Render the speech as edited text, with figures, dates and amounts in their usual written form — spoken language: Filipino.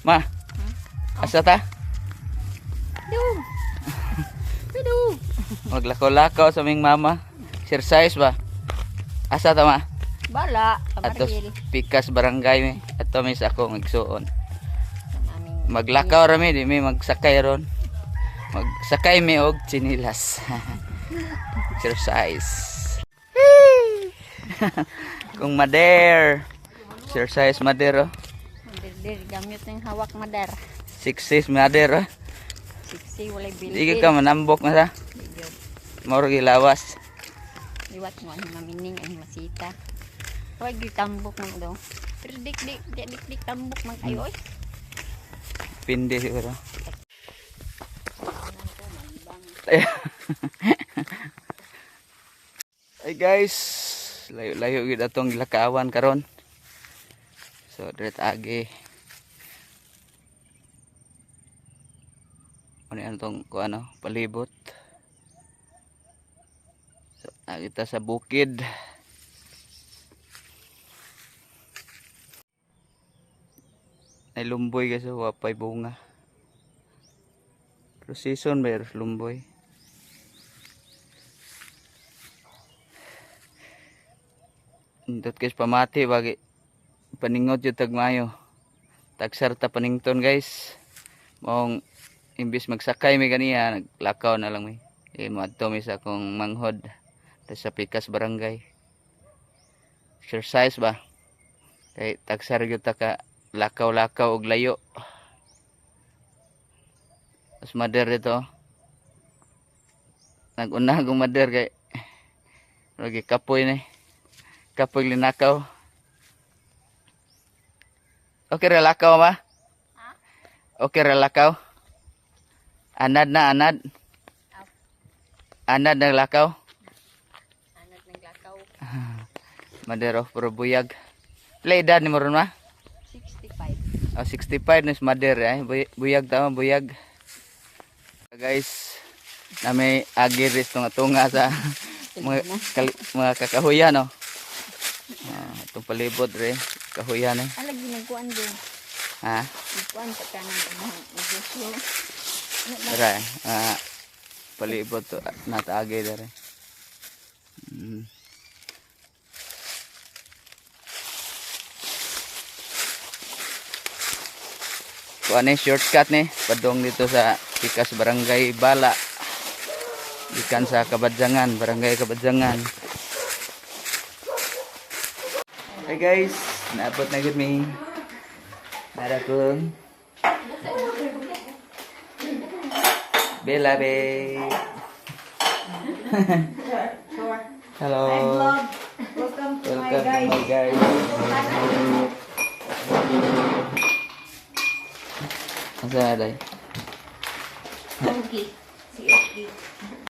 Ma, asa ta? Dug. Dug. Maglakaw-lakaw sa aming mama. Exercise ba? Asa ta ma? Bala, Atos kamaril. pikas barangay mi. Ato mi sa ako magsuon. Maglakaw ra mi, di mi magsakay ron. Magsakay mi og chinilas. Exercise. Kung mader. Exercise mader oh. Dir gamit ng hawak madar. 6'6" mader oh. Siksi walay bilbil. Di ka manambok na sa. Moro gilawas. Liwat mo ang mamining ang masita. Huwag tambok mo daw. Pero dik tambok man kayo oy. Pindi siguro. Hey guys, layo-layo gid atong gilakawan karon. So diret agi. Ano tong kuano, palibot. So kita sa bukid. Ay lumboy kasi wapay bunga. Pero season ba lumboy? Indot guys pamati bagi paningot yung tagmayo. Tagsarta panington guys. Mong imbis magsakay mi ganiya naglakaw na lang mi. Moadto mi sa akong manghod sa pikas barangay. Exercise ba? Kay tagsar gyud ta ka lakaw-lakaw og layo. Mas mader dito. Nag-una akong mader kay lagi kapoy ni. Kapoy linakaw. Okay ra lakaw ma? Ha? Okay ra lakaw? Anad na anad. Anad na lakaw. Anad naglakaw. Madero puro buyag. Pila edad ni mo ron ma? 65. Oh, 65 na mader eh. Buyag tama buyag. Guys, na may agiris tunga-tunga sa mga kakahuyan no. Itong palibot rin kahuyan eh. Alag ginagkuan din. Ha? Ginagkuan sa kanang negosyo. Tara palibot to nataagay dere. Kuan ni shortcut ni padong dito sa pikas barangay Bala. Gikan sa Kabadjangan, barangay Kabadjangan. Hey guys, naabot na gud mi. Nara kong Bella be. Hello. Welcome to my Welcome to my guys. Asa day? Okay.